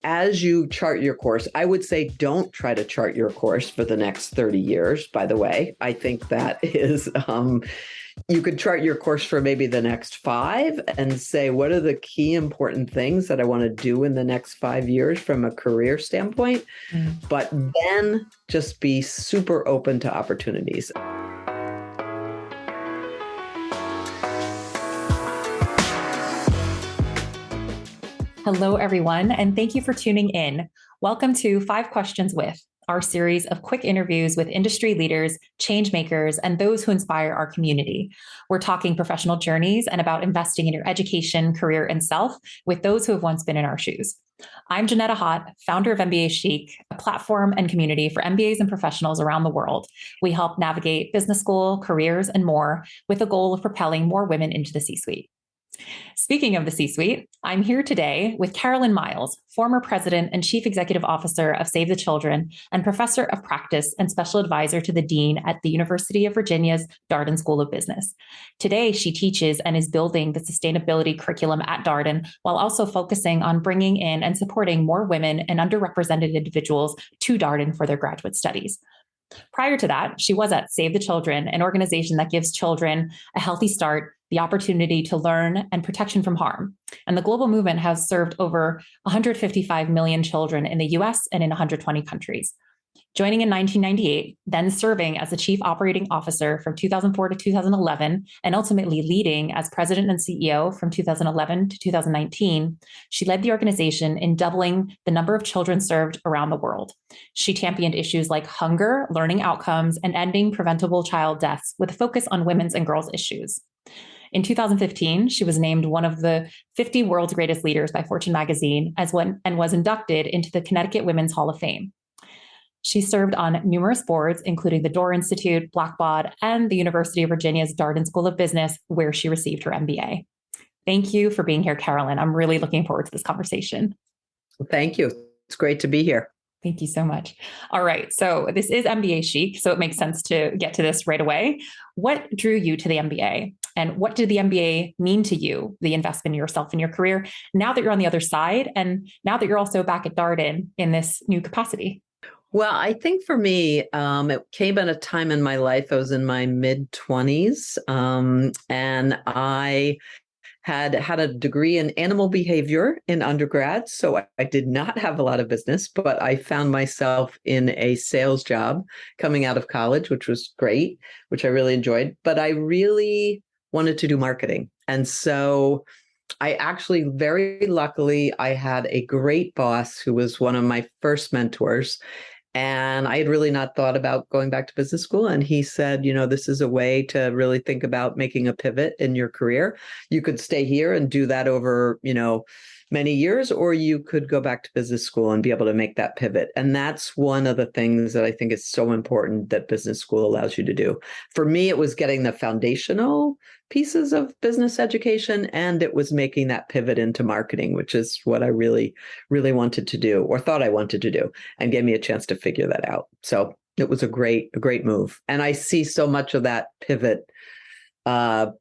as you chart your course, I would say don't try to chart your course for the next 30 years, by the way. I think that is, you could chart your course for maybe the next 5 and say, what are the key important things that I want to do in the next 5 years from a career standpoint? But then just be super open to opportunities. Hello, everyone, and thank you for tuning in. Welcome to 5 Questions With, our series of quick interviews with industry leaders, change makers, and those who inspire our community. We're talking professional journeys and about investing in your education, career, and self with those who have once been in our shoes. I'm Janetta Hott, founder of MBAchic, a platform and community for MBAs and professionals around the world. We help navigate business school, careers, and more with the goal of propelling more women into the C-suite. Speaking of the C-suite, I'm here today with Carolyn Miles, former president and chief executive officer of Save the Children and professor of practice and special advisor to the dean at the University of Virginia's Darden School of Business. Today, she teaches and is building the sustainability curriculum at Darden while also focusing on bringing in and supporting more women and underrepresented individuals to Darden for their graduate studies. Prior to that, she was at Save the Children, an organization that gives children a healthy start, the opportunity to learn, and protection from harm. And the global movement has served over 155 million children in the US and in 120 countries. Joining in 1998, then serving as the chief operating officer from 2004 to 2011, and ultimately leading as president and CEO from 2011 to 2019, she led the organization in doubling the number of children served around the world. She championed issues like hunger, learning outcomes, and ending preventable child deaths with a focus on women's and girls' issues. In 2015, she was named one of the 50 world's greatest leaders by Fortune magazine and was inducted into the Connecticut Women's Hall of Fame. She served on numerous boards, including the Door Institute, Blackbaud, and the University of Virginia's Darden School of Business, where she received her MBA. Thank you for being here, Carolyn. I'm really looking forward to this conversation. Thank you. It's great to be here. Thank you so much. All right. So this is MBAchic, so it makes sense to get to this right away. What drew you to the MBA? And what did the MBA mean to you, the investment in yourself and your career, now that you're on the other side, and now that you're also back at Darden in this new capacity? Well, I think for me, it came at a time in my life. I was in my mid-20s, and I had a degree in animal behavior in undergrad. So I did not have a lot of business, but I found myself in a sales job coming out of college, which was great, which I really enjoyed. But I really wanted to do marketing. And so I actually, very luckily, I had a great boss who was one of my first mentors. And I had really not thought about going back to business school. And he said, this is a way to really think about making a pivot in your career. You could stay here and do that over, many years, or you could go back to business school and be able to make that pivot. And that's one of the things that I think is so important that business school allows you to do. For me, it was getting the foundational pieces of business education, and it was making that pivot into marketing, which is what I really, really wanted to do, or thought I wanted to do, and gave me a chance to figure that out. So it was a great move. And I see so much of that pivot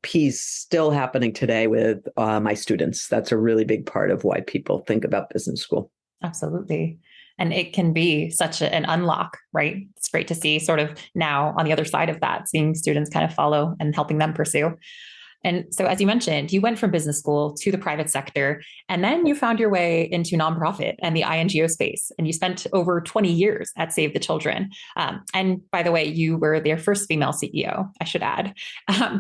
piece still happening today with my students. That's a really big part of why people think about business school. Absolutely. And it can be such an unlock, right? It's great to see sort of now on the other side of that, seeing students kind of follow and helping them pursue. And so, as you mentioned, you went from business school to the private sector, and then you found your way into nonprofit and the INGO space. And you spent over 20 years at Save the Children. And by the way, you were their first female CEO, I should add.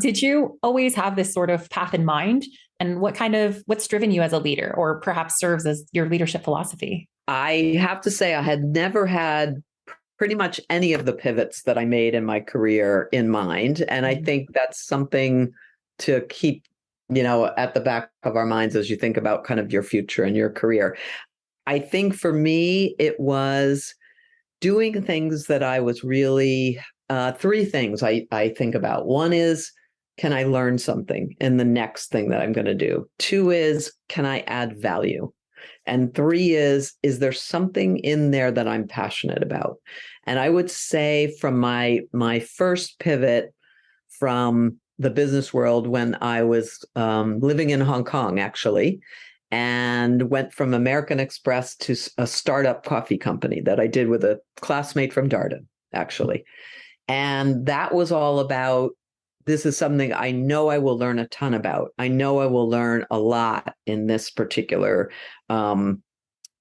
Did you always have this sort of path in mind? And what's driven you as a leader, or perhaps serves as your leadership philosophy? I have to say, I had never had pretty much any of the pivots that I made in my career in mind. And I think that's something to keep, at the back of our minds as you think about kind of your future and your career. I think for me, it was doing things that I was really, 3 things I think about. One is, can I learn something in the next thing that I'm going to do? 2 is, can I add value? And 3 is there something in there that I'm passionate about? And I would say from my first pivot from the business world when I was living in Hong Kong, actually, and went from American Express to a startup coffee company that I did with a classmate from Darden, actually. And that was all about, this is something I know I will learn a ton about. I know I will learn a lot in this particular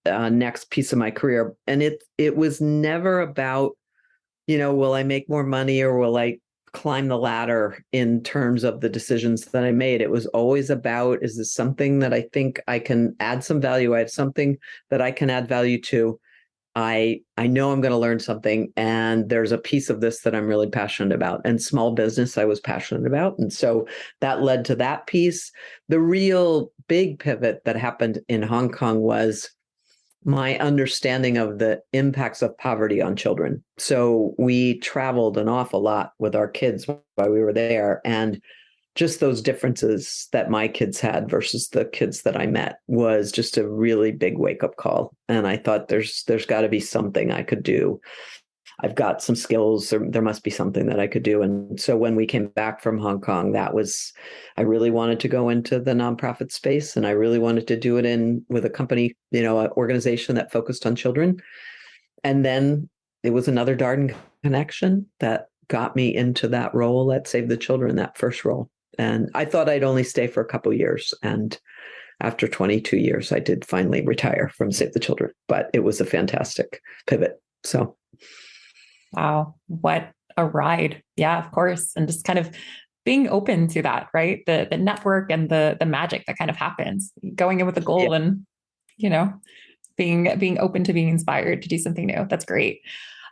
next piece of my career. And it was never about, will I make more money or will I climb the ladder in terms of the decisions that I made? It was always about, is this something that I think I can add some value? I have something that I can add value to. I know I'm going to learn something, and there's a piece of this that I'm really passionate about. And small business I was passionate about. And so that led to that piece. The real big pivot that happened in Hong Kong was my understanding of the impacts of poverty on children. So we traveled an awful lot with our kids while we were there, and just those differences that my kids had versus the kids that I met was just a really big wake-up call. And I thought there's got to be something I could do. I've got some skills, or there must be something that I could do. And so when we came back from Hong Kong, I really wanted to go into the nonprofit space, and I really wanted to do it with a company, an organization that focused on children. And then it was another Darden connection that got me into that role at Save the Children, that first role. And I thought I'd only stay for a couple of years. And after 22 years, I did finally retire from Save the Children. But it was a fantastic pivot. So. Wow. What a ride. Yeah, of course. And just kind of being open to that, right? The network and the magic that kind of happens, going in with a goal and, being open to being inspired to do something new. That's great.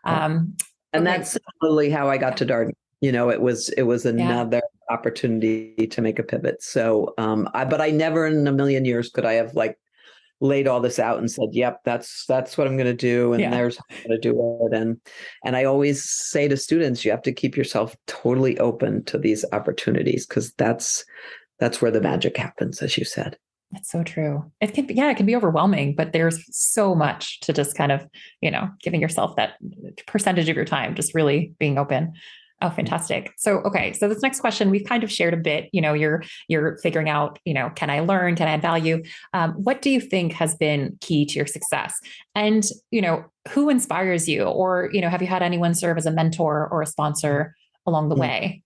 And that's literally how I got to Darden. It was another opportunity to make a pivot. So, but I never in a million years could I have laid all this out and said, yep, that's what I'm going to do. And there's how I'm going to do it. And I always say to students, you have to keep yourself totally open to these opportunities, because that's where the magic happens, as you said. That's so true. It can be overwhelming, but there's so much to just kind of, giving yourself that percentage of your time, just really being open. Oh, fantastic. So, okay. So this next question, we've kind of shared a bit, you're figuring out, can I learn? Can I add value? What do you think has been key to your success? And, who inspires you? Or, have you had anyone serve as a mentor or a sponsor along the way?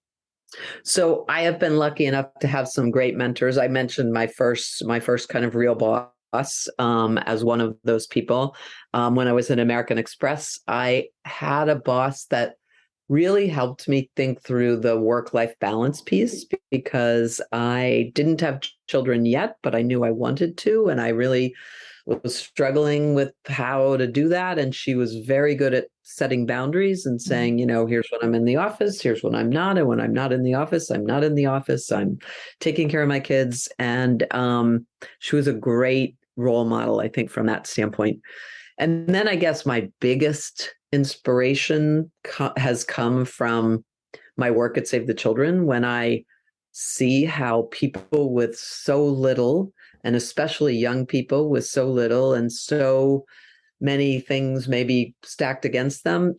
So I have been lucky enough to have some great mentors. I mentioned my first kind of real boss as one of those people. When I was at American Express, I had a boss that really helped me think through the work-life balance piece, because I didn't have children yet, but I knew I wanted to. And I really was struggling with how to do that. And she was very good at setting boundaries and saying, here's when I'm in the office, here's when I'm not. And when I'm not in the office, I'm not in the office. I'm taking care of my kids. And she was a great role model, I think, from that standpoint. And then I guess my biggest inspiration has come from my work at Save the Children, when I see how people with so little, and especially young people with so little and so many things maybe stacked against them,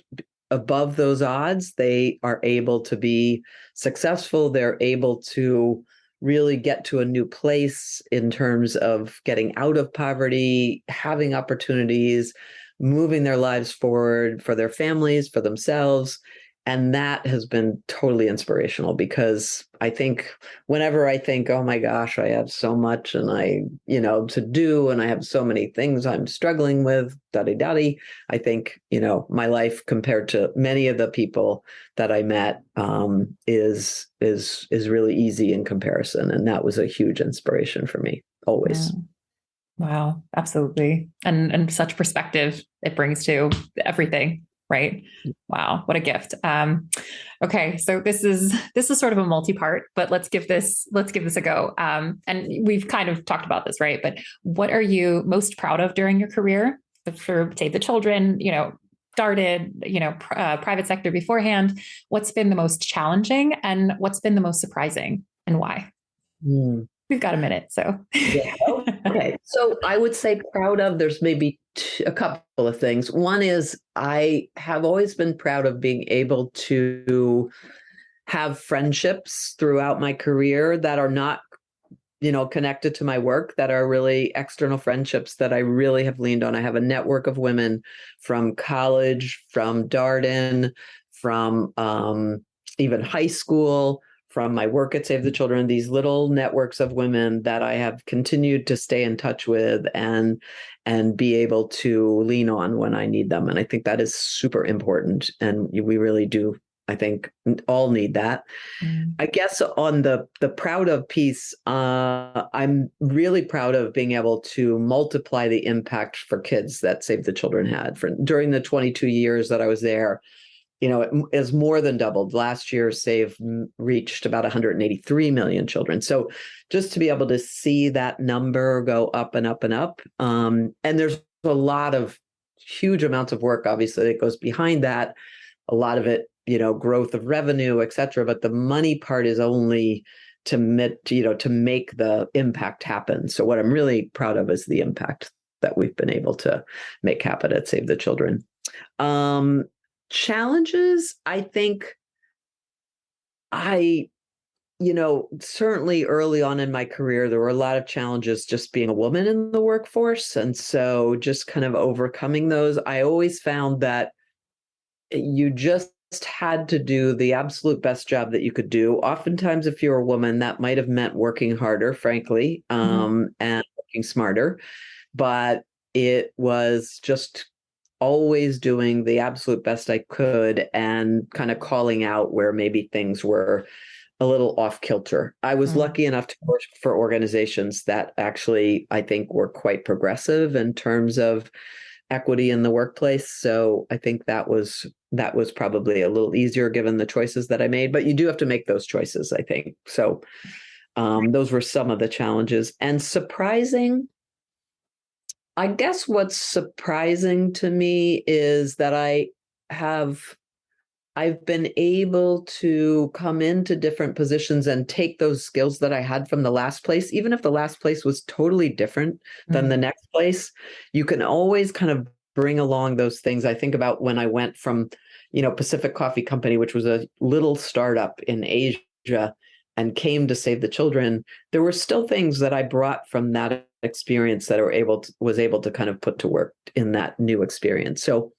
above those odds, they are able to be successful. They're able to really get to a new place in terms of getting out of poverty, having opportunities, moving their lives forward for their families, for themselves. And that has been totally inspirational, because I think whenever I think, oh my gosh, I have so much and to do, and I have so many things I'm struggling with, I think, my life compared to many of the people that I met is really easy in comparison. And that was a huge inspiration for me always. Yeah. Wow, absolutely. And such perspective it brings to everything. Right. Wow. What a gift. Okay. So this is sort of a multi-part, but let's give this a go. And we've kind of talked about this, right? But what are you most proud of during your career for Save the Children, started, private sector beforehand? What's been the most challenging, and what's been the most surprising, and why? We've got a minute. So, yeah. Okay. So I would say proud of, there's maybe a couple of things. One is I have always been proud of being able to have friendships throughout my career that are not connected to my work that are really external friendships that I really have leaned on. I have a network of women from college, from Darden, from even high school, from my work at Save the Children, these little networks of women that I have continued to stay in touch with and be able to lean on when I need them. And I think that is super important. And we really do, I think, all need that. I guess on the proud of piece, I'm really proud of being able to multiply the impact for kids that Save the Children had. During the 22 years that I was there, it is more than doubled. Last year, Save reached about 183 million children. So just to be able to see that number go up and up and up. And there's a lot of huge amounts of work, obviously, that goes behind that. A lot of it, growth of revenue, et cetera. But the money part is only to make the impact happen. So what I'm really proud of is the impact that we've been able to make happen at Save the Children. Challenges, I think certainly early on in my career, there were a lot of challenges just being a woman in the workforce. And so just kind of overcoming those, I always found that you just had to do the absolute best job that you could do. Oftentimes, if you're a woman, that might have meant working harder, frankly, and working smarter. But it was just always doing the absolute best I could and kind of calling out where maybe things were a little off kilter. I was lucky enough to work for organizations that actually, I think, were quite progressive in terms of equity in the workplace. So I think that was probably a little easier given the choices that I made, but you do have to make those choices, I think. So those were some of the challenges. And surprising, I guess what's surprising to me is that I've been able to come into different positions and take those skills that I had from the last place, even if the last place was totally different than the next place. You can always kind of bring along those things. I think about when I went from, Pacific Coffee Company, which was a little startup in Asia, and came to Save the Children. There were still things that I brought from that experience that was able to kind of put to work in that new experience. So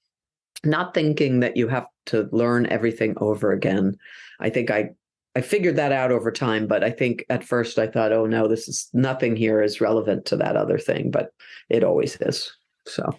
not thinking that you have to learn everything over again. I think I figured that out over time, but I think at first I thought, oh no, nothing here is relevant to that other thing, but it always is. So.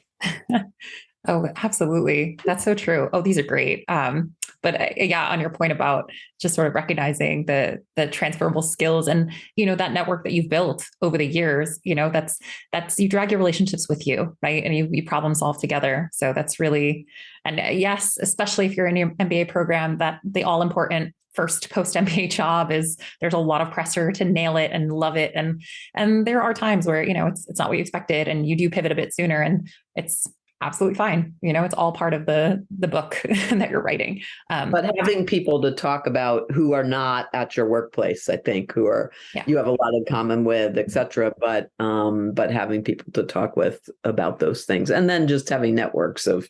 Oh, absolutely. That's so true. Oh, these are great. But yeah, on your point about just sort of recognizing the transferable skills and, that network that you've built over the years, that's you drag your relationships with you, right? And you problem solve together. So that's really, and yes, especially if you're in your MBA program, that the all important first post MBA job is there's a lot of pressure to nail it and love it. And there are times where, it's not what you expected and you do pivot a bit sooner and it's absolutely fine. It's all part of the book that you're writing. But having people to talk about who are not at your workplace, I think, you have a lot in common with, et cetera, but having people to talk with about those things, and then just having networks of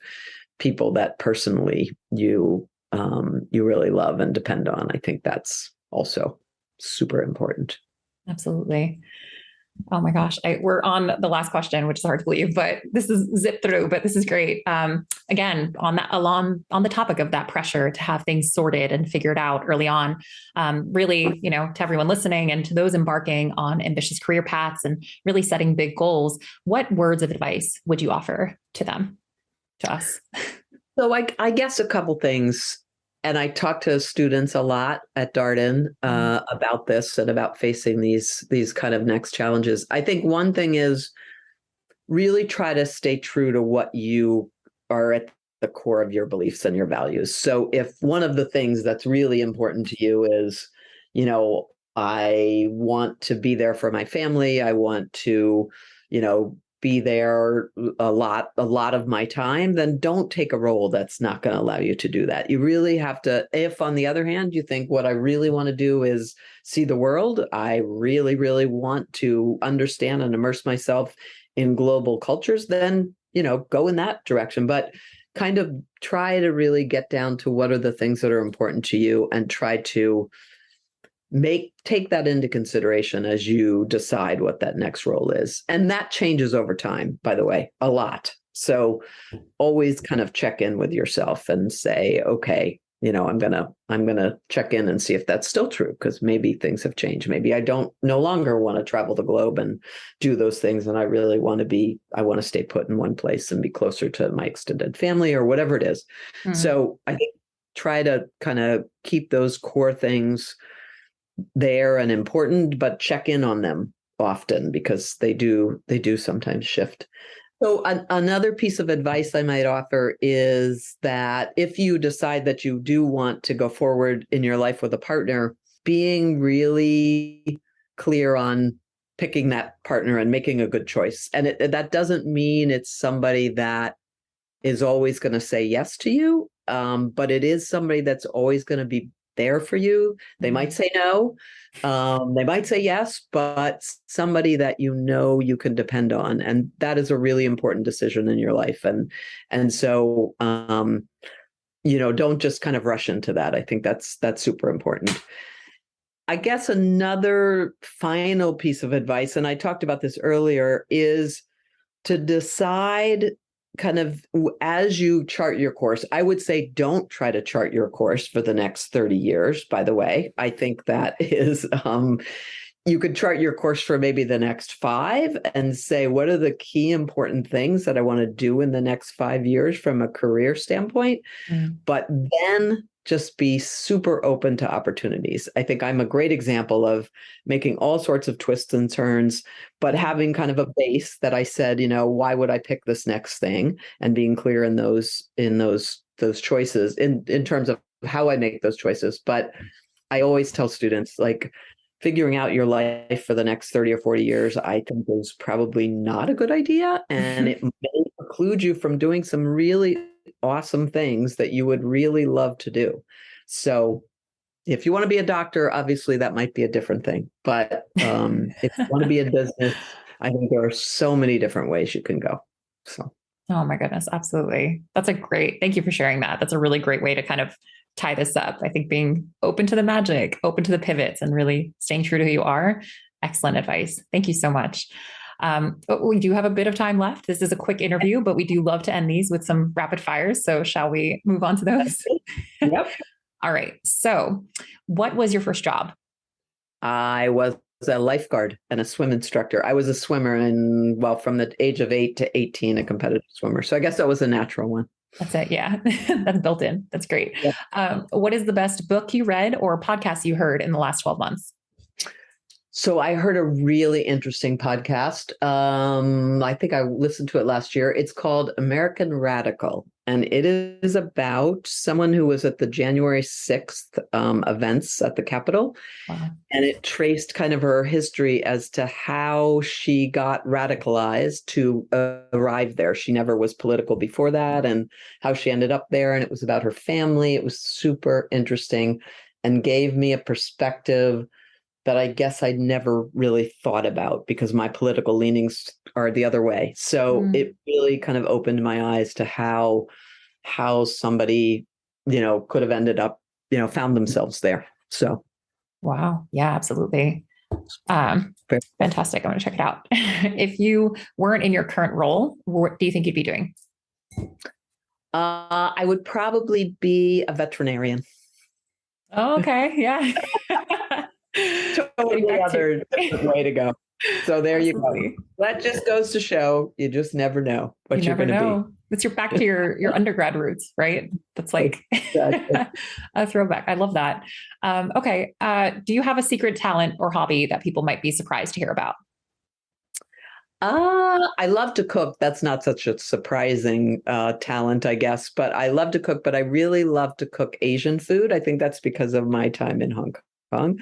people that personally you really love and depend on. I think that's also super important. Absolutely. Oh my gosh. We're on the last question, which is hard to believe, but this is zip through, but this is great. Again, on the topic of that pressure to have things sorted and figured out early on, really, to everyone listening and to those embarking on ambitious career paths and really setting big goals, what words of advice would you offer to us? So I guess a couple things. And I talk to students a lot at Darden about this and about facing these kind of next challenges. I think one thing is really try to stay true to what you are at the core of your beliefs and your values. So if one of the things that's really important to you is, I want to be there for my family, I want to, be there a lot of my time, then don't take a role that's not going to allow you to do that. You really have to, if on the other hand, you think what I really want to do is see the world, I really, really want to understand and immerse myself in global cultures, then, go in that direction. But kind of try to really get down to what are the things that are important to you and try to take that into consideration as you decide what that next role is. And that changes over time, by the way, a lot. So always kind of check in with yourself and say, okay, I'm gonna check in and see if that's still true, because maybe things have changed. Maybe I no longer want to travel the globe and do those things, and I really want to stay put in one place and be closer to my extended family or whatever it is. Mm-hmm. So I think try to kind of keep those core things there and important, but check in on them often, because they do sometimes shift. So another piece of advice I might offer is that if you decide that you do want to go forward in your life with a partner, being really clear on picking that partner and making a good choice. And that doesn't mean it's somebody that is always going to say yes to you, but it is somebody that's always going to be there for you. They might say no, they might say yes, but somebody that you can depend on, and that is a really important decision in your life. And so don't just kind of rush into that. I think that's super important. I guess another final piece of advice, and I talked about this earlier, is to decide kind of as you chart your course. I would say don't try to chart your course for the next 30 years, by the way. I think that is, you could chart your course for maybe the next 5 and say, what are the key important things that I want to do in the next 5 years from a career standpoint? But then just be super open to opportunities. I think I'm a great example of making all sorts of twists and turns, but having kind of a base that I said, why would I pick this next thing, and being clear in those choices in terms of how I make those choices. But I always tell students, like, figuring out your life for the next 30 or 40 years, I think is probably not a good idea. And it may preclude you from doing some really awesome things that you would really love to do. So if you want to be a doctor, obviously that might be a different thing. But if you want to be in business, I think there are so many different ways you can go. So. Oh my goodness. Absolutely. Thank you for sharing that. That's a really great way to kind of tie this up. I think being open to the magic, open to the pivots, and really staying true to who you are. Excellent advice. Thank you so much. But we do have a bit of time left. This is a quick interview, but we do love to end these with some rapid fires. So shall we move on to those? Yep. All right. So what was your first job? I was a lifeguard and a swim instructor. I was a swimmer from the age of 8 to 18, a competitive swimmer. So I guess that was a natural one. That's it. Yeah. That's built in. That's great. Yeah. What is the best book you read or podcast you heard in the last 12 months? So I heard a really interesting podcast. I think I listened to it last year. It's called American Radical, and it is about someone who was at the January 6th events at the Capitol. Wow. And it traced kind of her history as to how she got radicalized to arrive there. She never was political before that, and how she ended up there. And it was about her family. It was super interesting and gave me a perspective that I guess I'd never really thought about, because my political leanings are the other way. So it really kind of opened my eyes to how somebody, could have ended up, found themselves there. So. Wow. Yeah, absolutely. Fantastic. I'm going to check it out. If you weren't in your current role, what do you think you'd be doing? I would probably be a veterinarian. Oh, okay. Yeah. Totally other way to go. So there Absolutely. You go. That just goes to show you just never know what you're going to be. It's back to your undergrad roots, right? That's like a throwback. I love that. Okay. Do you have a secret talent or hobby that people might be surprised to hear about? I love to cook. That's not such a surprising talent, I guess, but I love to cook, but I really love to cook Asian food. I think that's because of my time in Hong Kong. Cool.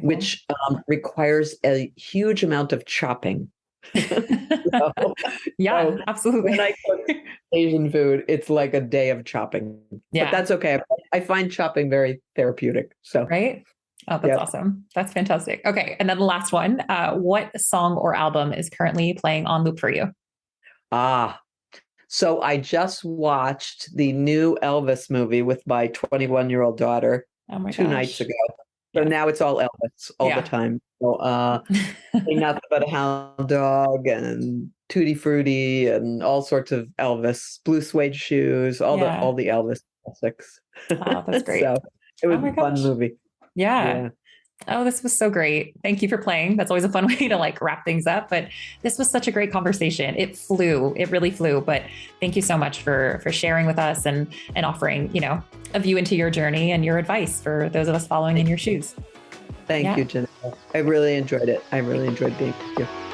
Which requires a huge amount of chopping. Absolutely. When I cook Asian food, it's like a day of chopping. Yeah. But that's okay. I find chopping very therapeutic. So right? Oh, that's awesome. That's fantastic. Okay. And then the last one, what song or album is currently playing on loop for you? So I just watched the new Elvis movie with my 21-year-old daughter 2 nights ago. So now it's all Elvis all the Yeah. time. So, Ain't Nothing But a Hound Dog and Tutti Frutti and all sorts of Elvis, Blue Suede Shoes, all Yeah. the Elvis classics. Oh, that's great. So it was Oh my a fun gosh. movie. Yeah. Yeah. Oh, this was so great. Thank you for playing. That's always a fun way to like wrap things up. But this was such a great conversation. It flew. It really flew. But thank you so much for sharing with us and offering, a view into your journey and your advice for those of us following in your shoes. Thank you, Jennifer. I really enjoyed it. I really enjoyed being with you.